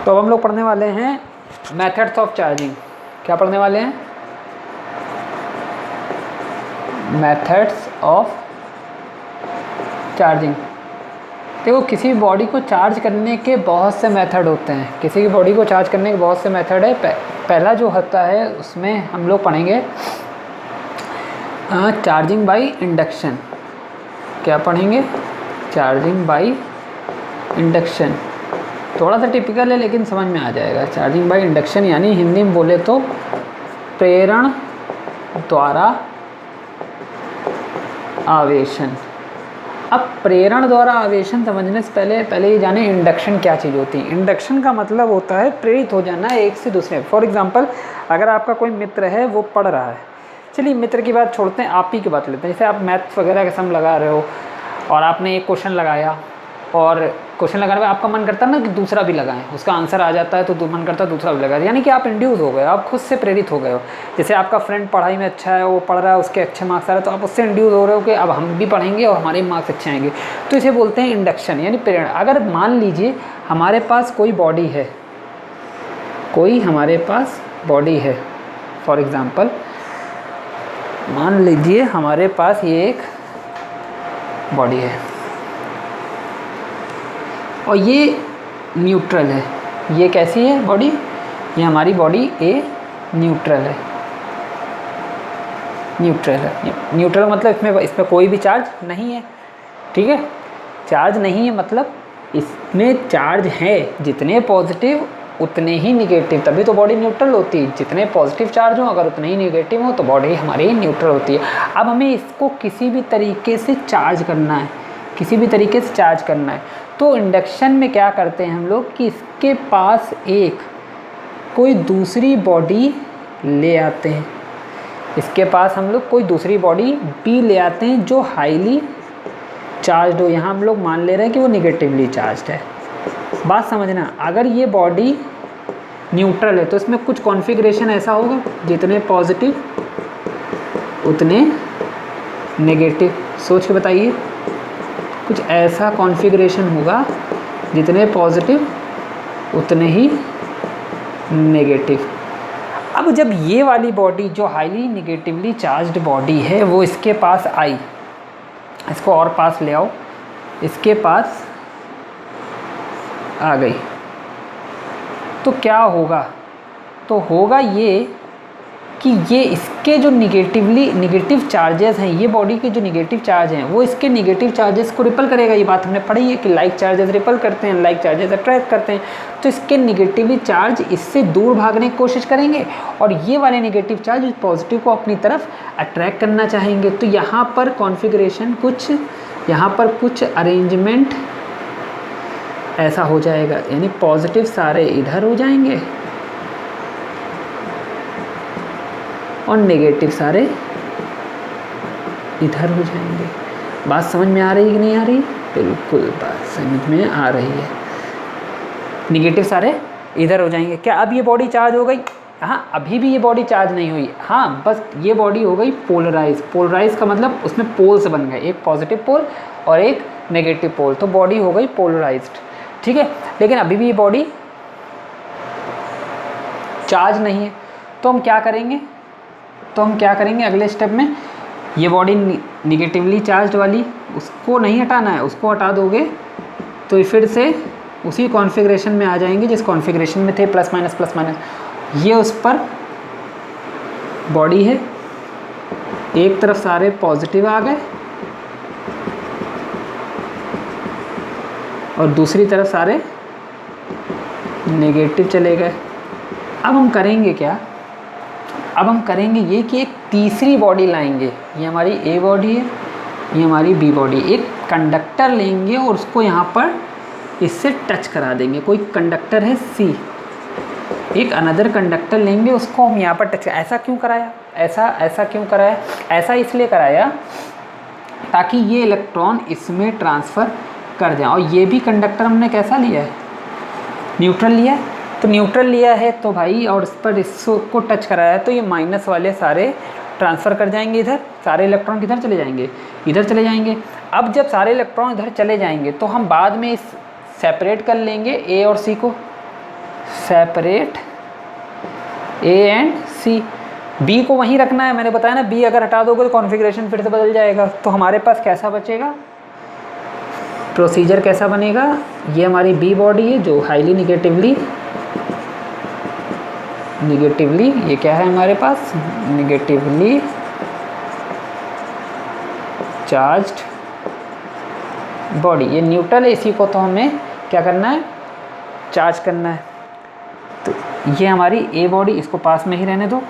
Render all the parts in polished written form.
तो अब हम लोग पढ़ने वाले हैं मेथड्स ऑफ चार्जिंग। क्या पढ़ने वाले हैं? Methods of charging. देखो, किसी भी बॉडी को चार्ज करने के बहुत से मेथड होते हैं। किसी भी बॉडी को चार्ज करने के बहुत से मेथड है। पहला जो होता है उसमें हम लोग पढ़ेंगे चार्जिंग बाय इंडक्शन। क्या पढ़ेंगे? Charging by induction. थोड़ा सा टिपिकल है लेकिन समझ में आ जाएगा। चार्जिंग बाय इंडक्शन यानी हिंदी में बोले तो प्रेरण द्वारा आवेशन। अब प्रेरण द्वारा आवेशन समझने से पहले ये जाने इंडक्शन क्या चीज़ होती है। इंडक्शन का मतलब होता है प्रेरित हो जाना एक से दूसरे। फॉर एग्जांपल, अगर आपका कोई मित्र है वो पढ़ रहा है, चलिए मित्र की बात छोड़ते हैं, आप ही की बात लेते हैं। जैसे आप मैथ्स वगैरह का सम लगा रहे हो और आपने एक क्वेश्चन लगाया और क्वेश्चन लगाने में आपका मन करता है ना कि दूसरा भी लगाएं, उसका आंसर आ जाता है तो मन करता है दूसरा भी लगाए, यानी कि आप इंड्यूस हो गए, आप खुद से प्रेरित हो गए हो। जैसे आपका फ्रेंड पढ़ाई में अच्छा है, वो पढ़ रहा है, उसके अच्छे मार्क्स आ रहे हैं, तो आप उससे इंड्यूस हो रहे हो कि अब हम भी पढ़ेंगे और हमारे मार्क्स अच्छे आएंगे। तो इसे बोलते हैं इंडक्शन यानी प्रेरणा। अगर मान लीजिए हमारे पास कोई बॉडी है, हमारे पास बॉडी है, फॉर एग्ज़ाम्पल मान लीजिए हमारे पास ये एक बॉडी है और ये न्यूट्रल है। ये कैसी है बॉडी? ये हमारी बॉडी ए न्यूट्रल है। न्यूट्रल मतलब इसमें कोई भी चार्ज नहीं है। ठीक है, चार्ज नहीं है मतलब इसमें चार्ज है, जितने पॉजिटिव उतने ही निगेटिव, तभी तो बॉडी न्यूट्रल होती है। जितने पॉजिटिव चार्ज हो अगर उतने ही निगेटिव हो तो बॉडी हमारी न्यूट्रल होती है। अब हमें इसको किसी भी तरीके से चार्ज करना है, तो इंडक्शन में क्या करते हैं हम लोग कि इसके पास एक कोई दूसरी बॉडी ले आते हैं। इसके पास हम लोग कोई दूसरी बॉडी बी ले आते हैं जो हाईली चार्ज हो। यहाँ हम लोग मान ले रहे हैं कि वो निगेटिवली चार्ज है। बात समझना, अगर ये बॉडी न्यूट्रल है तो इसमें कुछ कॉन्फ़िगरेशन ऐसा होगा जितने पॉजिटिव उतने नेगेटिव। सोच के बताइए, कुछ ऐसा कॉन्फ़िगरेशन होगा जितने पॉजिटिव उतने ही नेगेटिव। अब जब ये वाली बॉडी जो हाईली नेगेटिवली चार्ज्ड बॉडी है वो इसके पास आई, इसको और पास ले आओ, इसके पास आ गई, तो क्या होगा? तो होगा ये कि ये इसके जो निगेटिव चार्जेस हैं, ये बॉडी के जो निगेटिव चार्ज हैं वो इसके निगेटिव चार्जेस को रिपल करेगा। ये बात हमने पढ़ी है कि लाइक चार्जेस रिपल करते हैं, लाइक चार्जेस अट्रैक्ट करते हैं। तो इसके निगेटिव चार्ज इससे दूर भागने की कोशिश करेंगे और ये वाले निगेटिव चार्ज पॉजिटिव को अपनी तरफ अट्रैक्ट करना चाहेंगे। तो यहाँ पर कॉन्फ़िगरेशन कुछ अरेंजमेंट ऐसा हो जाएगा, यानी पॉजिटिव सारे इधर हो जाएंगे और नेगेटिव सारे इधर हो जाएंगे। बात समझ में आ रही है कि नहीं आ रही? बिल्कुल बात समझ में आ रही है। नेगेटिव सारे इधर हो जाएंगे। क्या अब ये बॉडी चार्ज हो गई? हाँ, अभी भी ये बॉडी चार्ज नहीं हुई। हाँ, बस ये बॉडी हो गई पोलराइज का मतलब उसमें पोल्स बन गए, एक पॉजिटिव पोल और एक नेगेटिव पोल, तो बॉडी हो गई पोलराइज्ड। ठीक है, लेकिन अभी भी ये बॉडी चार्ज नहीं है। तो हम क्या करेंगे अगले स्टेप में? ये बॉडी निगेटिवली चार्ज वाली उसको नहीं हटाना है, उसको हटा दोगे तो फिर से उसी कॉन्फ़िगरेशन में आ जाएंगे जिस कॉन्फ़िगरेशन में थे, प्लस माइनस। ये उस पर बॉडी है, एक तरफ सारे पॉजिटिव आ गए और दूसरी तरफ सारे नेगेटिव चले गए। अब हम करेंगे क्या? अब हम करेंगे ये कि एक तीसरी बॉडी लाएंगे। ये हमारी ए बॉडी है, ये हमारी बी बॉडी। एक कंडक्टर लेंगे और उसको यहाँ पर इससे टच करा देंगे। कोई कंडक्टर है सी, एक अनदर कंडक्टर लेंगे, उसको हम यहाँ पर टच। ऐसा क्यों कराया? ऐसा इसलिए कराया ताकि ये इलेक्ट्रॉन इसमें ट्रांसफ़र कर जाए। और ये भी कंडक्टर हमने कैसा लिया है? न्यूट्रल लिया है। तो न्यूट्रल लिया है तो भाई, और इस पर इसको टच कराया है तो ये माइनस वाले सारे ट्रांसफ़र कर जाएंगे इधर, सारे इलेक्ट्रॉन किधर चले जाएंगे? इधर चले जाएंगे। अब जब सारे इलेक्ट्रॉन इधर चले जाएंगे तो हम बाद में इस सेपरेट कर लेंगे ए और सी को। Separate A and C. B को वहीं रखना है, मैंने बताया ना, बी अगर हटा दोगे तो कॉन्फ़िगरेशन फिर से बदल जाएगा। तो हमारे पास कैसा बचेगा, प्रोसीजर कैसा बनेगा, ये हमारी बी बॉडी है जो हाईली निगेटिवली ये क्या है हमारे पास, निगेटिवली चार्ज्ड बॉडी, ये न्यूट्रल है, इसी को तो हमें क्या करना है, चार्ज करना है। तो ये हमारी ए बॉडी, इसको पास में ही रहने दो,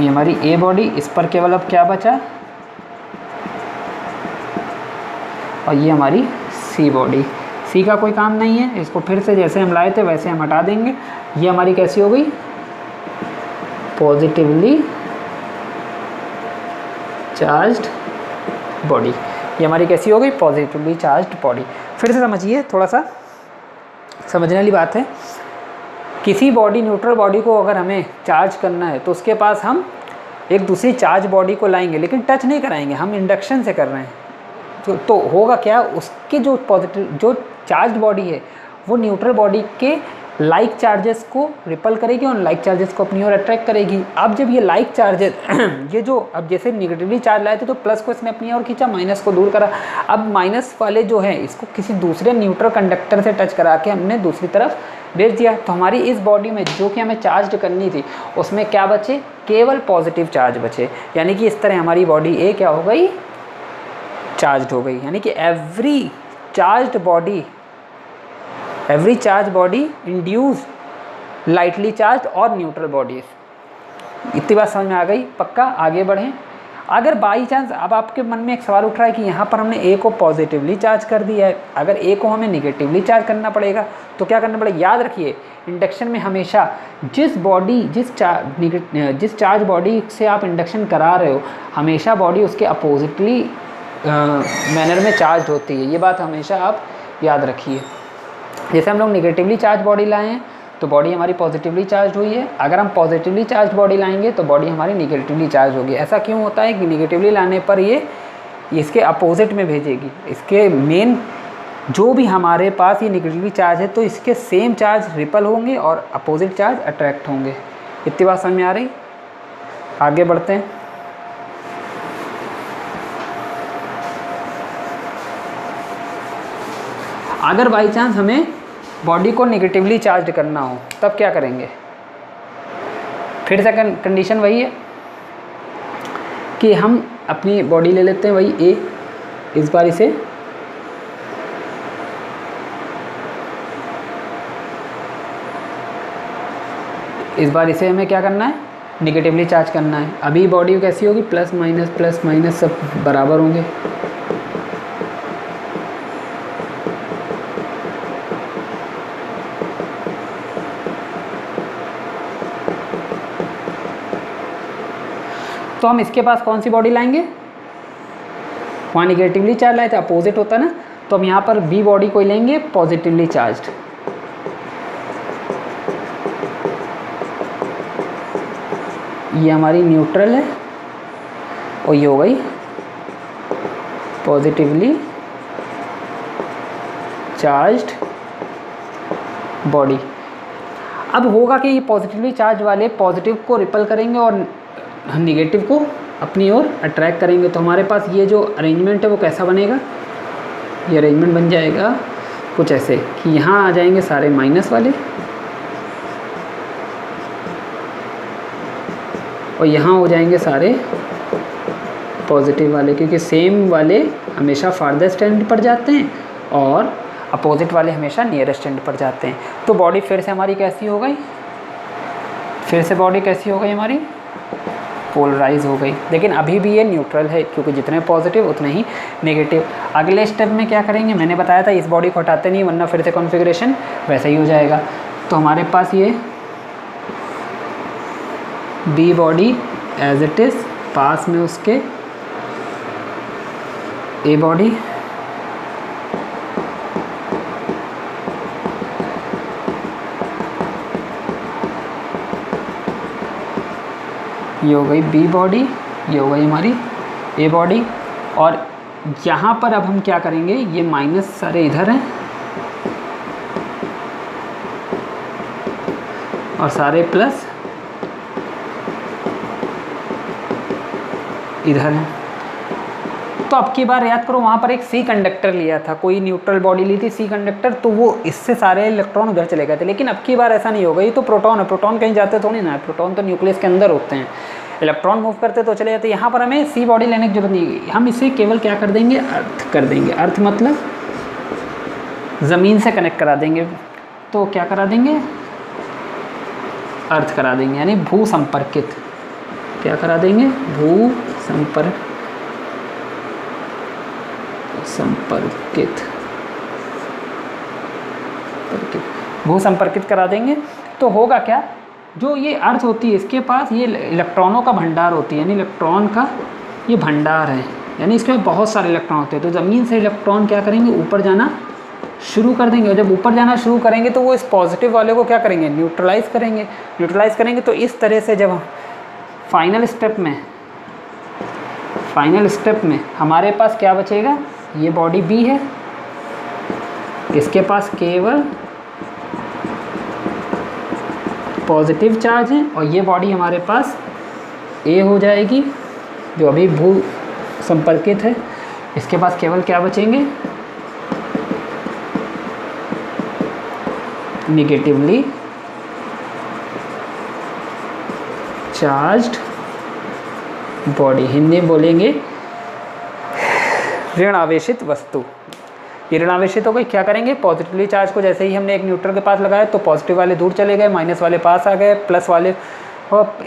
ये हमारी ए बॉडी, इस पर केवल अब क्या बचा, और ये हमारी सी बॉडी। सी का कोई काम नहीं है, इसको फिर से जैसे हम लाए थे वैसे हम हटा देंगे। ये हमारी कैसी हो गई, पॉजिटिवली चार्ज्ड बॉडी। ये हमारी कैसी हो गई, पॉजिटिवली चार्ज्ड बॉडी। फिर से समझिए, थोड़ा सा समझने वाली बात है। किसी बॉडी, न्यूट्रल बॉडी को अगर हमें चार्ज करना है तो उसके पास हम एक दूसरी चार्ज बॉडी को लाएंगे, लेकिन टच नहीं कराएंगे, हम इंडक्शन से कर रहे हैं। तो होगा क्या, उसकी जो पॉजिटिव जो चार्ज बॉडी है वो न्यूट्रल बॉडी के लाइक चार्जेस को रिपल करेगी और लाइक चार्जेस को अपनी ओर अट्रैक्ट करेगी। अब जब ये लाइक चार्जेस ये जो, अब जैसे निगेटिवली चार्ज लाए थे तो प्लस को इसने अपनी ओर खींचा, माइनस को दूर करा। अब माइनस वाले जो है इसको किसी दूसरे न्यूट्रल कंडक्टर से टच करा के हमने दूसरी तरफ भेज दिया। तो हमारी इस बॉडी में जो कि हमें चार्ज करनी थी उसमें क्या बचे, केवल पॉजिटिव चार्ज बचे। यानी कि इस तरह हमारी बॉडी ए क्या हो गई, चार्ज्ड हो गई। यानी कि every charge body induce lightly charge और न्यूट्रल बॉडीज। इतनी बात समझ में आ गई, पक्का। आगे बढ़ें। अगर बाई चांस, अब आपके मन में एक सवाल उठ रहा है कि यहाँ पर हमने ए को पॉजिटिवली चार्ज कर दिया है, अगर ए को हमें निगेटिवली चार्ज करना पड़ेगा तो क्या करना पड़ेगा। याद रखिए, इंडक्शन में हमेशा जिस चार्ज बॉडी से आप इंडक्शन करा रहे हो, हमेशा बॉडी उसके अपोजिटली मैनर में चार्ज होती है। ये बात हमेशा आप याद रखिए। जैसे हम लोग निगेटिवली चार्ज बॉडी लाए हैं तो बॉडी हमारी पॉजिटिवली चार्ज हुई है, अगर हम पॉजिटिवली चार्ज बॉडी लाएंगे तो बॉडी हमारी निगेटिवली चार्ज होगी। ऐसा क्यों होता है कि निगेटिवली लाने पर ये इसके अपोजिट में भेजेगी, इसके मेन जो भी हमारे पास ये निगेटिवली चार्ज है तो इसके सेम चार्ज रिपल होंगे और अपोजिट चार्ज अट्रैक्ट होंगे। इतनी बात समझ में आ रही। आगे बढ़ते हैं। अगर बाई चांस हमें बॉडी को नेगेटिवली चार्ज करना हो तब क्या करेंगे। फिर से कंडीशन वही है कि हम अपनी बॉडी ले लेते हैं वही ए, इस बार इसे हमें क्या करना है, नेगेटिवली चार्ज करना है। अभी बॉडी कैसी होगी, प्लस माइनस सब बराबर होंगे। तो हम इसके पास कौन सी बॉडी लाएंगे, वहाँ निगेटिवली चार्ज लाए थे, अपोजिट होता ना, तो हम यहाँ पर बी बॉडी को लेंगे पॉजिटिवली चार्ज्ड। ये हमारी न्यूट्रल है और ये हो गई पॉजिटिवली चार्ज्ड बॉडी। अब होगा कि ये पॉजिटिवली चार्ज वाले पॉजिटिव को रिपल करेंगे और निगेटिव को अपनी ओर अट्रैक्ट करेंगे। तो हमारे पास ये जो अरेंजमेंट है वो कैसा बनेगा, ये अरेंजमेंट बन जाएगा कुछ ऐसे कि यहाँ आ जाएंगे सारे माइनस वाले और यहाँ हो जाएंगे सारे पॉजिटिव वाले, क्योंकि सेम वाले हमेशा फार्देस्ट एंड पर जाते हैं और अपोजिट वाले हमेशा नियरेस्ट एंड पर जाते हैं। तो बॉडी फिर से हमारी कैसी हो गई, हमारी पोलराइज हो गई। लेकिन अभी भी ये न्यूट्रल है क्योंकि जितने पॉजिटिव उतने ही नेगेटिव। अगले स्टेप में क्या करेंगे, मैंने बताया था इस बॉडी को हटाते नहीं वरना फिर से कॉन्फ़िगरेशन वैसा ही हो जाएगा। तो हमारे पास ये B body as it is, पास में उसके ए बॉडी, ये हो गई बी बॉडी, ये हो गई हमारी ए बॉडी, और यहाँ पर अब हम क्या करेंगे, ये माइनस सारे इधर हैं और सारे प्लस इधर हैं। तो अब की बार याद करो, वहाँ पर एक सी कंडक्टर लिया था, कोई न्यूट्रल बॉडी ली थी सी कंडक्टर, तो वो इससे सारे इलेक्ट्रॉन उधर चले गए थे। लेकिन अब की बार ऐसा नहीं होगा, ये तो प्रोटॉन है, प्रोटॉन कहीं जाते थोड़ी ना है, प्रोटॉन तो न्यूक्लियस के अंदर होते हैं, इलेक्ट्रॉन मूव करते तो चले जाते। यहाँ पर हमें सी बॉडी लेने की जरूरत नहीं है, हम इसे केवल क्या कर देंगे, अर्थ कर देंगे। अर्थ मतलब ज़मीन से कनेक्ट करा देंगे, तो क्या करा देंगे, अर्थ करा देंगे, यानी भू संपर्कित। क्या करा देंगे, भू संपर्कित भू संपर्कित करा देंगे। तो होगा क्या, जो ये अर्थ होती है इसके पास ये इलेक्ट्रॉनों का भंडार होती है, यानी इलेक्ट्रॉन का ये भंडार है, यानी इसमें बहुत सारे इलेक्ट्रॉन होते हैं। तो ज़मीन से इलेक्ट्रॉन क्या करेंगे, ऊपर जाना शुरू कर देंगे, और जब ऊपर जाना शुरू करेंगे तो वो इस पॉजिटिव वाले को क्या करेंगे, न्यूट्रलाइज़ करेंगे। तो इस तरह से जब फाइनल स्टेप में हमारे पास क्या बचेगा, ये बॉडी बी है, इसके पास केवल पॉजिटिव चार्ज है, और ये बॉडी हमारे पास ए हो जाएगी जो अभी भू संपर्कित है, इसके पास केवल क्या बचेंगे, निगेटिवली चार्ज्ड बॉडी, हिंदी में बोलेंगे ऋण आवेशित वस्तु। ये ऋण आवेशित हो गई, क्या करेंगे, पॉजिटिवली चार्ज को जैसे ही हमने एक न्यूट्रल के पास लगाया तो पॉजिटिव वाले दूर चले गए, माइनस वाले पास आ गए, प्लस वाले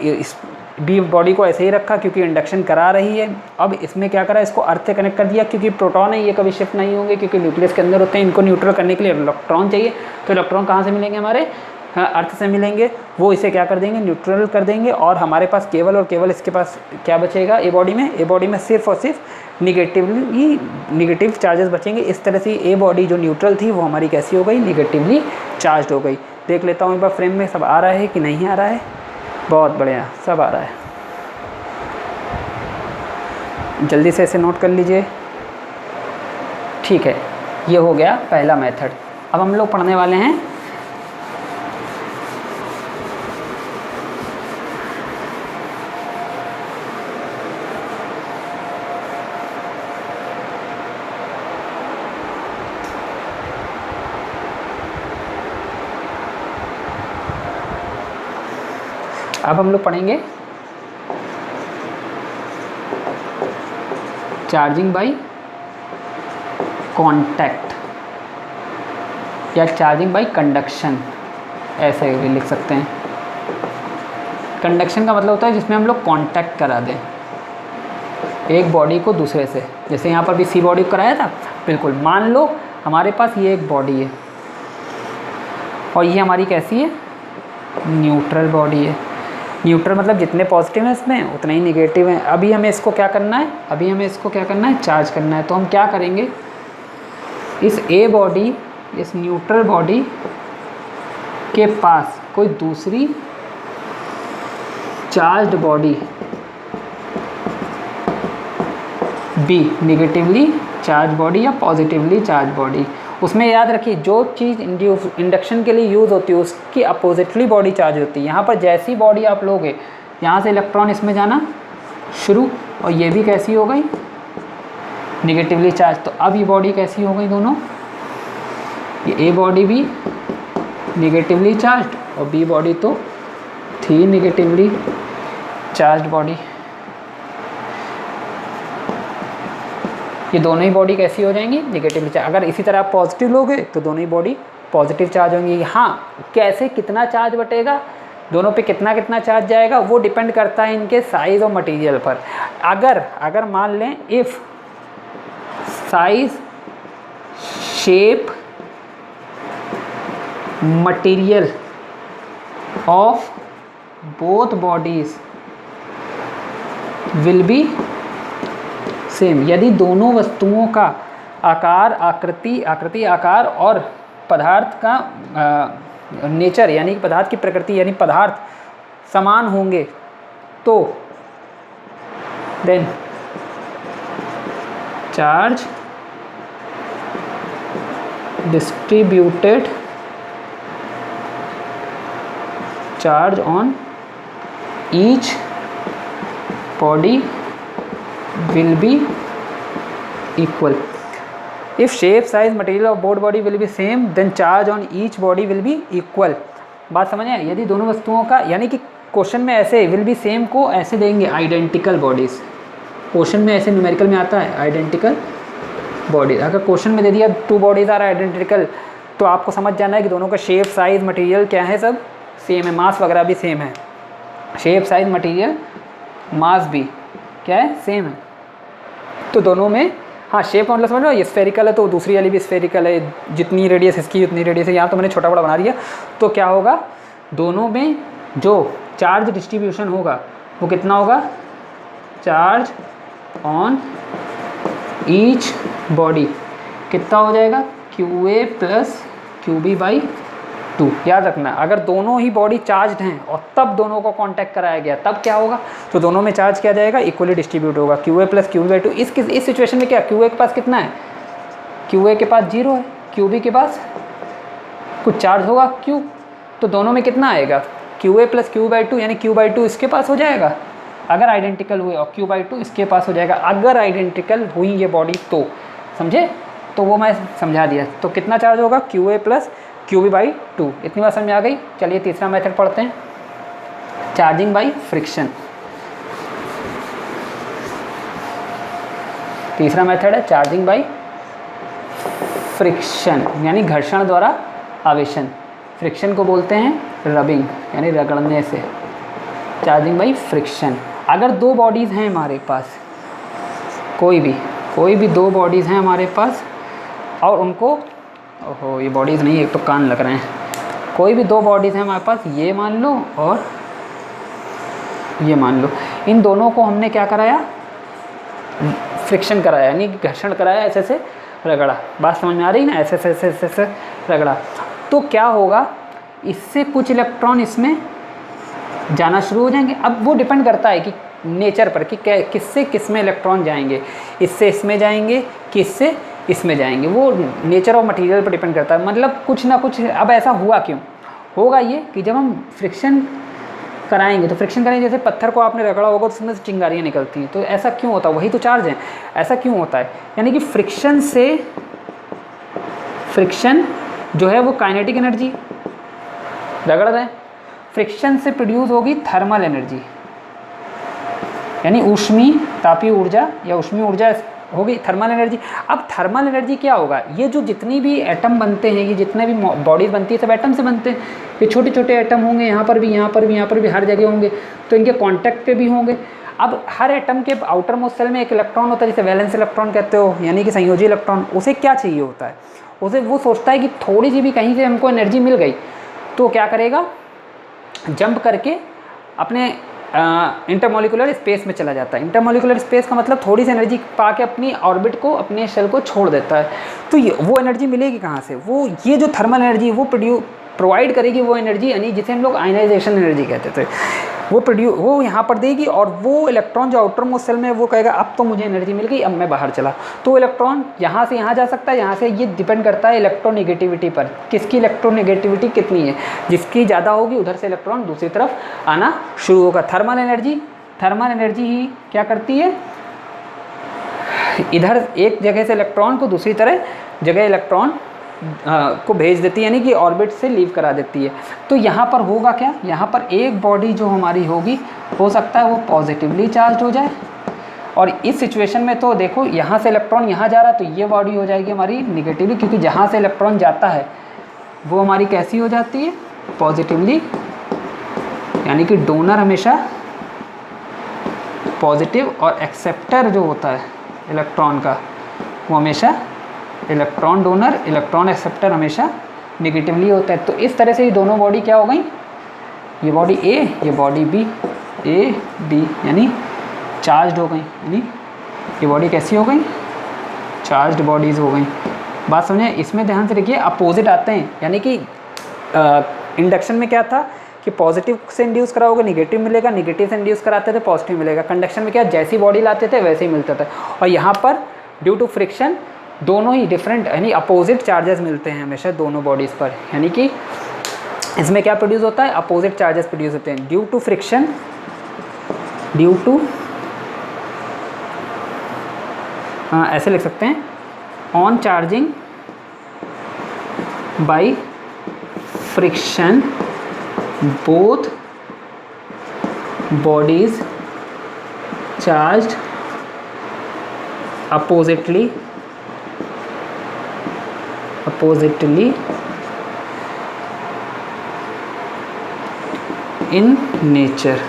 इस बी बॉडी को ऐसे ही रखा क्योंकि इंडक्शन करा रही है। अब इसमें क्या करा, इसको अर्थ से कनेक्ट कर दिया, क्योंकि प्रोटॉन है ये कभी शिफ्ट नहीं होंगे क्योंकि न्यूक्लियस के अंदर होते हैं, इनको न्यूट्रल करने के लिए इलेक्ट्रॉन चाहिए। तो इलेक्ट्रॉन कहाँ से मिलेंगे, हमारे अर्थ से मिलेंगे, वो इसे क्या कर देंगे, न्यूट्रल कर देंगे, और हमारे पास केवल और केवल इसके पास क्या बचेगा, ए बॉडी में सिर्फ और सिर्फ निगेटिव चार्जेस बचेंगे। इस तरह से ए बॉडी जो न्यूट्रल थी वो हमारी कैसी हो गई, निगेटिवली चार्ज हो गई। देख लेता हूँ एक बार फ्रेम में सब आ रहा है कि नहीं आ रहा है, बहुत बढ़िया सब आ रहा है, जल्दी से इसे नोट कर लीजिए। ठीक है, ये हो गया पहला मेथड। अब हम लोग पढ़ने वाले हैं पढ़ेंगे चार्जिंग बाय कांटेक्ट या चार्जिंग बाय कंडक्शन, ऐसे भी लिख सकते हैं। कंडक्शन का मतलब होता है जिसमें हम लोग कांटेक्ट करा दें एक बॉडी को दूसरे से, जैसे यहाँ पर भी सी बॉडी को कराया था। बिल्कुल, मान लो हमारे पास ये एक बॉडी है और ये हमारी कैसी है, न्यूट्रल बॉडी है। न्यूट्रल मतलब जितने पॉजिटिव हैं इसमें उतने ही निगेटिव हैं। अभी हमें इसको क्या करना है, चार्ज करना है। तो हम क्या करेंगे, इस ए बॉडी, इस न्यूट्रल बॉडी के पास कोई दूसरी charged body B, negatively charge body या पॉजिटिवली चार्ज बॉडी, उसमें याद रखिए जो चीज़ इंडक्शन के लिए यूज़ होती है उसकी अपोजिटली बॉडी चार्ज होती है। यहाँ पर जैसी बॉडी आप लोगे, यहाँ से इलेक्ट्रॉन इसमें जाना शुरू, और ये भी कैसी हो गई, निगेटिवली चार्ज। तो अब ये बॉडी कैसी हो गई दोनों, ये ए बॉडी भी निगेटिवली चार्ज और बी बॉडी तो थी निगेटिवली चार्ज बॉडी। ये दोनों ही बॉडी कैसी हो जाएंगी, निगेटिवली चार्ज। अगर इसी तरह आप पॉजिटिव लोगे तो दोनों ही बॉडी पॉजिटिव चार्ज होंगी। हाँ, कैसे कितना चार्ज बटेगा, दोनों पे कितना कितना चार्ज जाएगा, वो डिपेंड करता है इनके साइज़ और मटेरियल पर। अगर मान लें if size, shape, material of both bodies will be same, यदि दोनों वस्तुओं का आकार, आकृति आकार और पदार्थ का नेचर यानी कि पदार्थ की प्रकृति यानी पदार्थ समान होंगे, तो then charge distributed charge on each body will be equal. If shape size material of both body will be same then charge on each body will be equal. बात समझ आए? यदि दोनों वस्तुओं का, यानी कि क्वेश्चन में ऐसे विल बी सेम को ऐसे देंगे आइडेंटिकल बॉडीज, क्वेश्चन में ऐसे न्यूमेरिकल में आता है आइडेंटिकल बॉडीज। अगर क्वेश्चन में दे दिया 2 बॉडीज आर आइडेंटिकल, तो आपको समझ जाना है कि दोनों का शेप साइज मटेरियल क्या है, सब सेम है, मास वगैरह भी सेम है। शेप साइज मटेरियल मास भी क्या है, सेम है। तो दोनों में, हाँ शेप मतलब समझ लो, ये स्फेरिकल है तो दूसरी वाली भी स्फेरिकल है, जितनी रेडियस इसकी उतनी रेडियस है। यहाँ तो मैंने छोटा बड़ा बना दिया। तो क्या होगा, दोनों में जो चार्ज डिस्ट्रीब्यूशन होगा वो कितना होगा, चार्ज ऑन ईच बॉडी कितना हो जाएगा, QA प्लस QB/2। याद रखना, अगर दोनों ही बॉडी चार्ज्ड हैं और तब दोनों को कांटेक्ट कराया गया तब क्या होगा, तो दोनों में चार्ज क्या जाएगा, इक्वली डिस्ट्रीब्यूट होगा, QA प्लस QB/2। इस सिचुएशन में क्या, QA के पास कितना है, QA के पास 0 है, QB के पास कुछ चार्ज होगा Q, तो दोनों में कितना आएगा, QA प्लस QB/2, यानी Q/2 इसके पास हो जाएगा अगर आइडेंटिकल हुए, और Q/2 इसके पास हो जाएगा अगर आइडेंटिकल हुई ये बॉडी। तो समझे, तो वो मैं समझा दिया। तो कितना चार्ज होगा, QA प्लस QB/2। इतनी बात समझ आ गई। चलिए तीसरा मेथड पढ़ते हैं, चार्जिंग बाय फ्रिक्शन। तीसरा मेथड है चार्जिंग बाय फ्रिक्शन, यानी घर्षण द्वारा आवेशन। फ्रिक्शन को बोलते हैं रबिंग, यानी रगड़ने से। Charging by friction. अगर 2 बॉडीज़ हैं हमारे पास, कोई भी 2 बॉडीज़ हैं हमारे पास, और उनको, ओहो ये बॉडीज़ नहीं, एक तो कान लग रहे हैं। कोई भी 2 बॉडीज़ हैं हमारे पास, ये मान लो और ये मान लो। इन दोनों को हमने क्या कराया, फ्रिक्शन कराया, यानी घर्षण कराया, ऐसे रगड़ा। बात समझ में आ रही ना, ऐसे रगड़ा। तो क्या होगा, इससे कुछ इलेक्ट्रॉन इसमें जाना शुरू हो जाएंगे। अब वो डिपेंड करता है कि नेचर पर, कि किससे किस में इलेक्ट्रॉन जाएंगे, इससे इसमें जाएंगे, किससे इसमें जाएंगे। वो नेचर ऑफ मटेरियल पर डिपेंड करता है, मतलब कुछ ना कुछ। अब ऐसा हुआ क्यों होगा, ये कि जब हम फ्रिक्शन कराएंगे, तो फ्रिक्शन करेंगे, जैसे पत्थर को आपने रगड़ा होगा तो उसमें से चिंगारियाँ निकलती हैं। तो ऐसा क्यों होता है, वही तो चार्ज है, ऐसा क्यों होता है, यानी कि फ्रिक्शन जो है वो काइनेटिक एनर्जी रगड़ रहे हैं, फ्रिक्शन से प्रोड्यूस होगी थर्मल एनर्जी, यानी ऊष्मीय तापीय ऊर्जा या ऊष्मीय ऊर्जा होगी थर्मल एनर्जी। अब थर्मल एनर्जी क्या होगा, ये जो जितनी भी एटम बनते हैं, ये जितने भी बॉडीज बनती है, सब एटम से बनते हैं। ये छोटे छोटे एटम होंगे, यहाँ पर भी, यहाँ पर भी, यहाँ पर भी, हर जगह होंगे, तो इनके कांटेक्ट पे भी होंगे। अब हर एटम के आउटर मोस्ट सेल में एक इलेक्ट्रॉन होता है, जिसे वैलेंस इलेक्ट्रॉन कहते हो, यानी कि संयोजी इलेक्ट्रॉन। उसे क्या चाहिए होता है, उसे वो सोचता है कि थोड़ी सी भी कहीं से हमको एनर्जी मिल गई तो क्या करेगा, जंप करके अपने इंटरमोलिकुलर स्पेस में चला जाता है। इंटरमोलिकुलर स्पेस का मतलब थोड़ी सी एनर्जी पा के अपनी ऑर्बिट को, अपने शेल को छोड़ देता है। तो वो एनर्जी मिलेगी कहाँ से, वो ये जो थर्मल एनर्जी वो प्रोवाइड करेगी वो एनर्जी, यानी जिसे हम लोग आयनाइजेशन एनर्जी कहते थे, वो यहाँ पर देगी। और वो इलेक्ट्रॉन जो आउटर मोस्ट सेल में, वो कहेगा अब तो मुझे एनर्जी मिल गई, अब मैं बाहर चला। तो इलेक्ट्रॉन यहाँ से यहाँ जा सकता है, यहाँ से। ये डिपेंड करता है इलेक्ट्रोनेगेटिविटी पर, किसकी इलेक्ट्रोनेगेटिविटी कितनी है। जिसकी ज़्यादा होगी उधर से इलेक्ट्रॉन दूसरी तरफ आना शुरू होगा। थर्मल एनर्जी ही क्या करती है, इधर एक जगह से इलेक्ट्रॉन को दूसरी जगह इलेक्ट्रॉन को भेज देती है, यानी कि ऑर्बिट से लीव करा देती है। तो यहाँ पर होगा क्या, यहाँ पर एक बॉडी जो हमारी होगी, हो सकता है वो पॉजिटिवली चार्ज हो जाए, और इस सिचुएशन में तो देखो यहाँ से इलेक्ट्रॉन यहाँ जा रहा है, तो ये बॉडी हो जाएगी हमारी निगेटिवली, क्योंकि जहाँ से इलेक्ट्रॉन जाता है वो हमारी कैसी हो जाती है, पॉजिटिवली। यानी कि डोनर हमेशा पॉजिटिव, और एक्सेप्टर जो होता है इलेक्ट्रॉन का, वो हमेशा इलेक्ट्रॉन डोनर, इलेक्ट्रॉन एक्सेप्टर हमेशा निगेटिवली होता है। तो इस तरह से ये दोनों बॉडी क्या हो गई, ये बॉडी ए, ये बॉडी बी, ए बी, यानी चार्ज्ड हो गई। यानी ये बॉडी कैसी हो गई, चार्ज्ड बॉडीज़ हो गई। बात समझे, इसमें ध्यान से देखिए अपोजिट आते हैं, यानी कि इंडक्शन में क्या था कि पॉजिटिव से इंड्यूस कराओगे निगेटिव मिलेगा, निगेटिव से इंड्यूस कराते थे पॉजिटिव मिलेगा। कंडक्शन में क्या, जैसी बॉडी लाते थे वैसे ही मिलता था। और यहाँ पर ड्यू टू फ्रिक्शन दोनों ही डिफरेंट यानी अपोजिट चार्जेस मिलते हैं हमेशा दोनों बॉडीज़ पर, यानी कि इसमें क्या प्रोड्यूस होता है, अपोजिट चार्जेस प्रोड्यूस होते हैं due to friction, due to ऐसे लिख सकते हैं, on charging by friction both bodies charged oppositely in nature.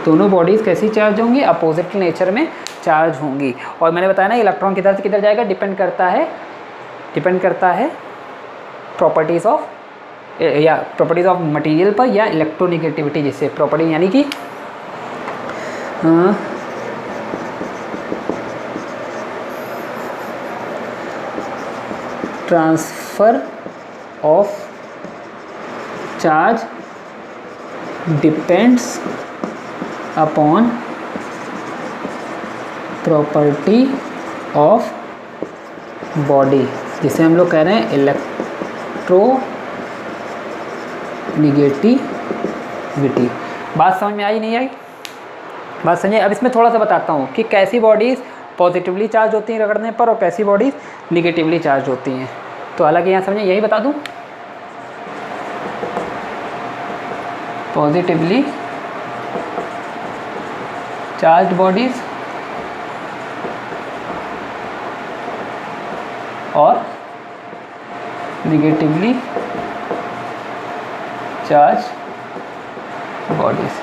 दोनों बॉडीज़ कैसी चार्ज होंगी, अपोजिट नेचर में चार्ज होंगी। और मैंने बताया ना इलेक्ट्रॉन किधर से किधर जाएगा, डिपेंड करता है प्रॉपर्टीज़ ऑफ मटेरियल पर या इलेक्ट्रोनेगेटिविटी, जिससे प्रॉपर्टी यानी कि transfer of charge depends upon property of body, जिसे हम लोग कह रहे हैं इलेक्ट्रोनेगेटिविटी। बात समझ में आई नहीं आई? बात समझिए। अब इसमें थोड़ा सा बताता हूँ कि कैसी बॉडीज़ पॉजिटिवली चार्ज होती हैं रगड़ने पर और कैसी बॉडीज़ निगेटिवली चार्ज होती हैं। तो हालांकि यहाँ समझिए यही बता दूँ, पॉजिटिवली चार्ज बॉडीज़ और निगेटिवली चार्ज बॉडीज़।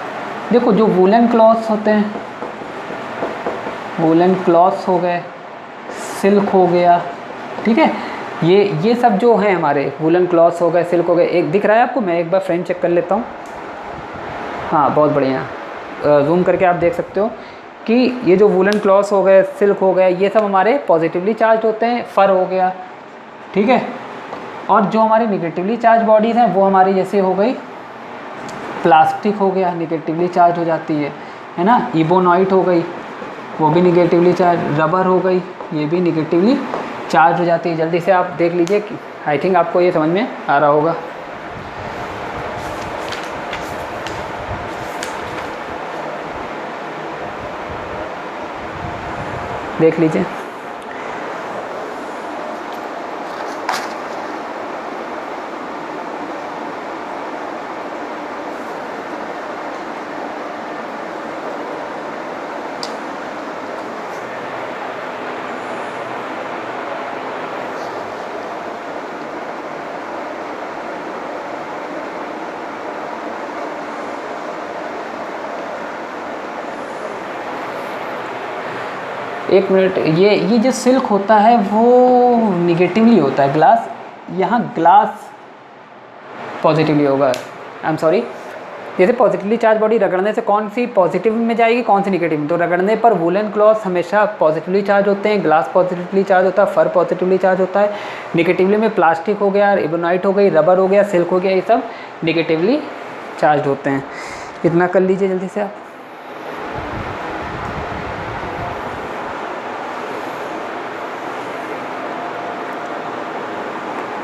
देखो जो वूलन क्लॉथ्स होते हैं, वूलन क्लॉथ्स हो गए, सिल्क हो गया, ठीक है, ये सब जो हैं हमारे वूलन क्लॉथ्स हो गए, सिल्क हो गए। एक दिख रहा है आपको, मैं एक बार फ्रेम चेक कर लेता हूँ। हाँ बहुत बढ़िया, जूम करके आप देख सकते हो कि ये जो वूलन क्लॉथ्स हो गए, सिल्क हो गए, ये सब हमारे पॉजिटिवली चार्ज होते हैं, फर हो गया, ठीक है। और जो हमारी निगेटिवली चार्ज बॉडीज़ हैं वो हमारी जैसे हो गई प्लास्टिक हो गया, निगेटिवली चार्ज हो जाती है ना। इबोनाइट हो गई, वो भी निगेटिवली चार्ज, रबर हो गई, ये भी निगेटिवली चार्ज हो जाती है। जल्दी से आप देख लीजिए, आई थिंक आपको ये समझ में आ रहा होगा। देख लीजिए। एक मिनट, ये जो सिल्क होता है वो निगेटिवली होता है, ग्लास, यहाँ ग्लास पॉजिटिवली होगा। आई एम सॉरी, जैसे पॉजिटिवली चार्ज बॉडी रगड़ने से कौन सी पॉजिटिव में जाएगी, कौन सी निगेटिव में। तो रगड़ने पर वूलन क्लॉथ हमेशा पॉजिटिवली चार्ज होते हैं, ग्लास पॉजिटिवली चार्ज होता है, फर पॉजिटिवली चार्ज होता है। निगेटिवली में प्लास्टिक हो गया, इबोनाइट हो गई, रबर हो गया, सिल्क हो गया, ये सब निगेटिवली चार्ज होते हैं। इतना कर लीजिए जल्दी से आप।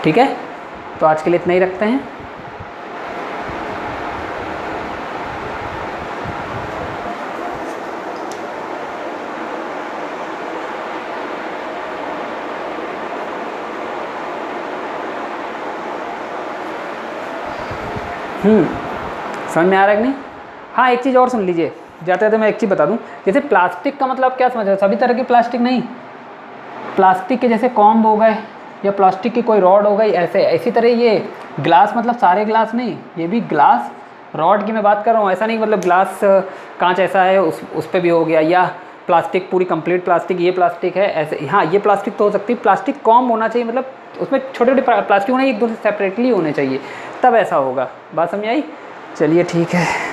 ठीक है, तो आज के लिए इतना ही रखते हैं। समझ में आ रहा है कि नहीं? हाँ एक चीज़ और सुन लीजिए, जाते जाते मैं एक चीज़ बता दूं। जैसे प्लास्टिक का मतलब क्या समझ रहे हो? सभी तरह की प्लास्टिक नहीं, प्लास्टिक के जैसे कॉम्ब हो गए या प्लास्टिक की कोई रॉड हो गई, ऐसे इसी तरह ये ग्लास, मतलब सारे ग्लास नहीं, ये भी ग्लास रॉड की मैं बात कर रहा हूँ। ऐसा नहीं मतलब ग्लास कांच ऐसा है उस पर भी हो गया, या प्लास्टिक पूरी कंप्लीट प्लास्टिक, ये प्लास्टिक है ऐसे। हाँ ये प्लास्टिक तो हो सकती है, प्लास्टिक कॉम्ब होना चाहिए, मतलब उसमें छोटे छोटे प्लास्टिक होना, एक दूसरे से सेपरेटली होने चाहिए, तब ऐसा होगा। बात समझ आई? चलिए ठीक है।